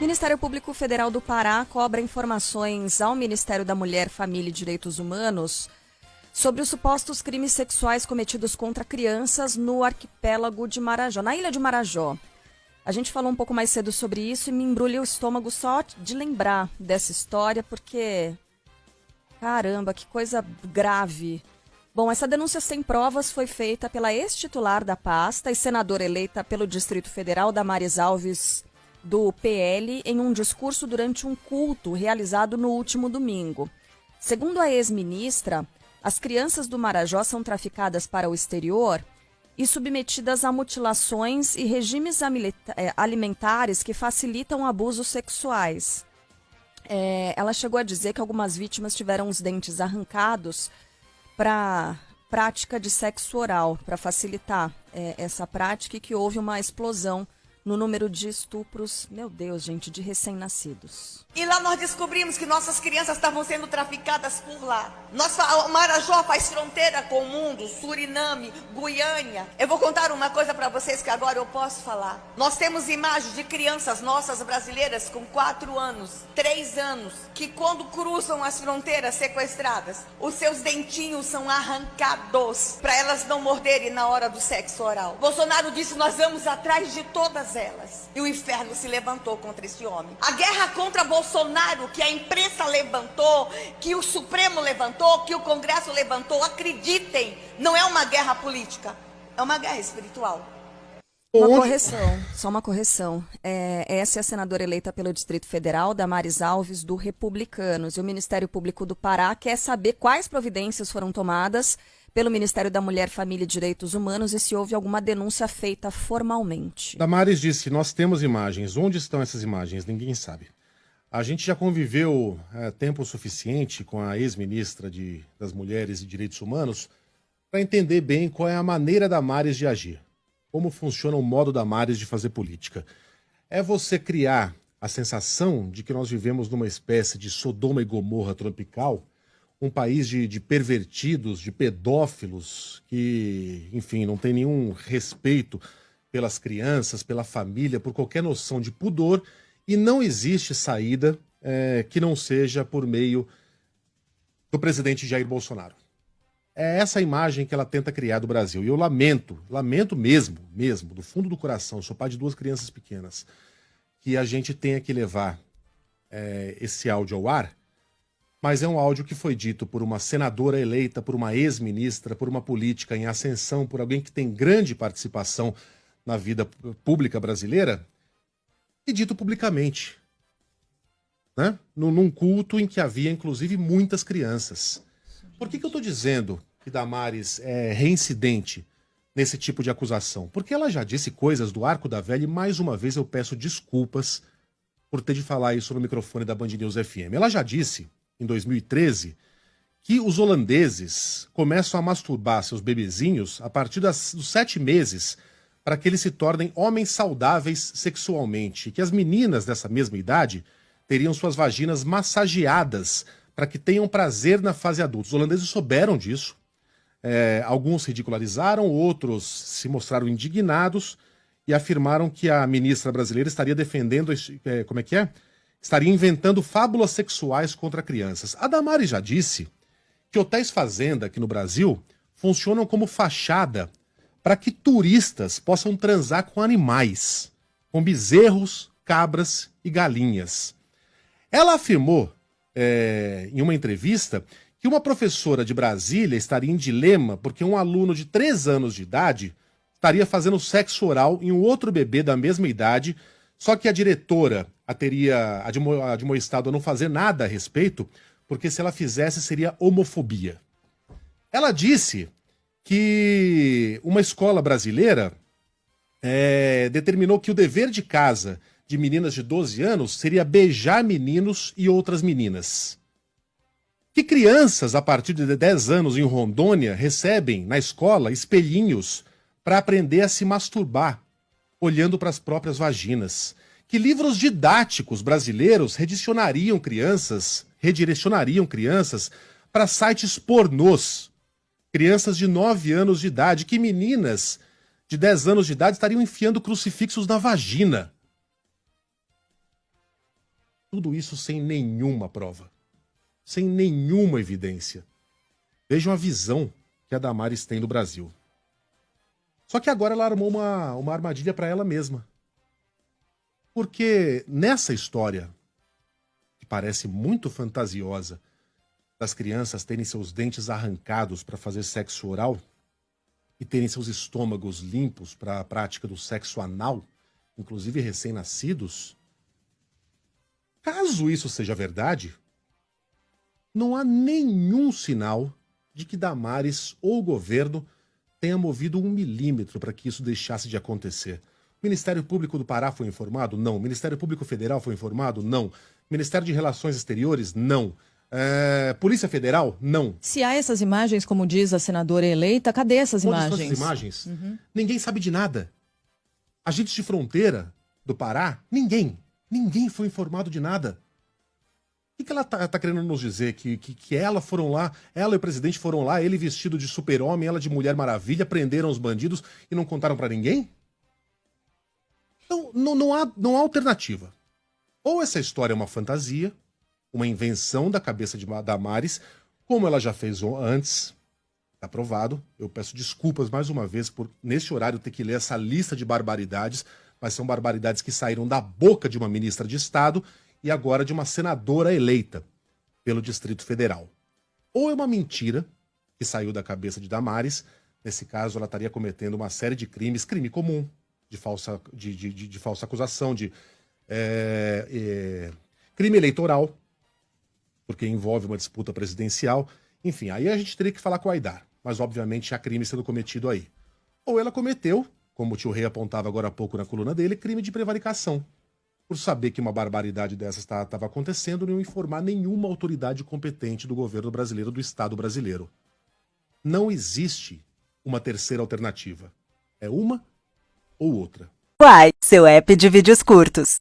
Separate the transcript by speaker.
Speaker 1: Ministério Público Federal do Pará cobra informações ao Ministério da Mulher, Família e Direitos Humanos sobre os supostos crimes sexuais cometidos contra crianças no arquipélago de Marajó, na ilha de Marajó. A gente falou um pouco mais cedo sobre isso e me embrulha o estômago só de lembrar dessa história, porque, caramba, que coisa grave. Bom, essa denúncia sem provas foi feita pela ex-titular da pasta e senadora eleita pelo Distrito Federal, Damares Alves, do PL, em um discurso durante um culto realizado no último domingo. Segundo a ex-ministra, as crianças do Marajó são traficadas para o exterior e submetidas a mutilações e regimes alimentares que facilitam abusos sexuais. Ela chegou a dizer que algumas vítimas tiveram os dentes arrancados para prática de sexo oral, para facilitar essa prática, e que houve uma explosão no número de estupros, meu Deus, gente, de recém-nascidos.
Speaker 2: E lá nós descobrimos que nossas crianças estavam sendo traficadas por lá. O Marajó faz fronteira com o mundo, Suriname, Guiânia. Eu vou contar uma coisa para vocês que agora eu posso falar. Nós temos imagens de crianças nossas brasileiras com 4 anos, 3 anos, que quando cruzam as fronteiras sequestradas, os seus dentinhos são arrancados para elas não morderem na hora do sexo oral. Bolsonaro disse: nós vamos atrás de todas elas. E o inferno se levantou contra esse homem. A guerra contra Bolsonaro, que a imprensa levantou, que o Supremo levantou, que o Congresso levantou, acreditem, não é uma guerra política, é uma guerra espiritual.
Speaker 1: Só uma correção. Essa é a senadora eleita pelo Distrito Federal, Damares Alves, do Republicanos. E o Ministério Público do Pará quer saber quais providências foram tomadas pelo Ministério da Mulher, Família e Direitos Humanos e se houve alguma denúncia feita formalmente.
Speaker 3: Damares disse: nós temos imagens. Onde estão essas imagens? Ninguém sabe. A gente já conviveu tempo suficiente com a ex-ministra das Mulheres e Direitos Humanos para entender bem qual é a maneira da Damares de agir. Como funciona o modo da Damares de fazer política. É você criar a sensação de que nós vivemos numa espécie de Sodoma e Gomorra tropical, um país de pervertidos, de pedófilos, que, enfim, não tem nenhum respeito pelas crianças, pela família, por qualquer noção de pudor, e não existe saída que não seja por meio do presidente Jair Bolsonaro. É essa a imagem que ela tenta criar do Brasil. E eu lamento mesmo, do fundo do coração, sou pai de 2 crianças pequenas, que a gente tenha que levar esse áudio ao ar, mas é um áudio que foi dito por uma senadora eleita, por uma ex-ministra, por uma política em ascensão, por alguém que tem grande participação na vida pública brasileira, e dito publicamente, né? Num culto em que havia, inclusive, muitas crianças. Por que eu estou dizendo que Damares é reincidente nesse tipo de acusação? Porque ela já disse coisas do Arco da Velha e, mais uma vez, eu peço desculpas por ter de falar isso no microfone da Band News FM. Ela já disse, em 2013, que os holandeses começam a masturbar seus bebezinhos a partir dos 7 meses para que eles se tornem homens saudáveis sexualmente. E que as meninas dessa mesma idade teriam suas vaginas massageadas para que tenham prazer na fase adulta. Os holandeses souberam disso. Alguns ridicularizaram, outros se mostraram indignados e afirmaram que a ministra brasileira estaria defendendo... estaria inventando fábulas sexuais contra crianças. A Damares já disse que hotéis fazenda aqui no Brasil funcionam como fachada para que turistas possam transar com animais, com bezerros, cabras e galinhas. Ela afirmou, em uma entrevista, que uma professora de Brasília estaria em dilema porque um aluno de 3 anos de idade estaria fazendo sexo oral em um outro bebê da mesma idade, só que a diretora teria admoestado a não fazer nada a respeito, porque se ela fizesse seria homofobia. Ela disse que uma escola brasileira determinou que o dever de casa de meninas de 12 anos seria beijar meninos e outras meninas. Que crianças, a partir de 10 anos em Rondônia, recebem na escola espelhinhos para aprender a se masturbar, olhando para as próprias vaginas. Que livros didáticos brasileiros redirecionariam crianças para sites pornôs. Crianças de 9 anos de idade, que meninas de 10 anos de idade estariam enfiando crucifixos na vagina. Tudo isso sem nenhuma prova, sem nenhuma evidência. Vejam a visão que a Damares tem do Brasil. Só que agora ela armou uma armadilha para ela mesma. Porque nessa história, que parece muito fantasiosa, das crianças terem seus dentes arrancados para fazer sexo oral e terem seus estômagos limpos para a prática do sexo anal, inclusive recém-nascidos, caso isso seja verdade, não há nenhum sinal de que Damares ou o governo tenha movido 1 milímetro para que isso deixasse de acontecer. O Ministério Público do Pará foi informado? Não. O Ministério Público Federal foi informado? Não. Ministério de Relações Exteriores? Não. Polícia Federal? Não.
Speaker 4: Se há essas imagens, como diz a senadora eleita, cadê essas
Speaker 3: Onde
Speaker 4: imagens?
Speaker 3: estão essas imagens? Ninguém sabe de nada. Agentes de fronteira do Pará? Ninguém foi informado de nada. O que ela tá querendo nos dizer? Que ela foram lá, ela e o presidente foram lá, ele vestido de super-homem, ela de Mulher Maravilha, prenderam os bandidos e não contaram pra ninguém? Então, não há alternativa. Ou essa história é uma fantasia, uma invenção da cabeça de Damares, como ela já fez antes, tá provado. Eu peço desculpas mais uma vez por, nesse horário, ter que ler essa lista de barbaridades, mas são barbaridades que saíram da boca de uma ministra de Estado e agora de uma senadora eleita pelo Distrito Federal. Ou é uma mentira que saiu da cabeça de Damares, nesse caso ela estaria cometendo uma série de crimes, crime comum, de falsa acusação, crime eleitoral, porque envolve uma disputa presidencial. Enfim, aí a gente teria que falar com a Aidar, mas obviamente há crime sendo cometido aí. Ou ela cometeu, como o tio Rei apontava agora há pouco na coluna dele, crime de prevaricação. Por saber que uma barbaridade dessas estava acontecendo, não informar nenhuma autoridade competente do governo brasileiro, do Estado brasileiro. Não existe uma terceira alternativa. É uma ou outra.
Speaker 5: Uai, seu app de vídeos curtos.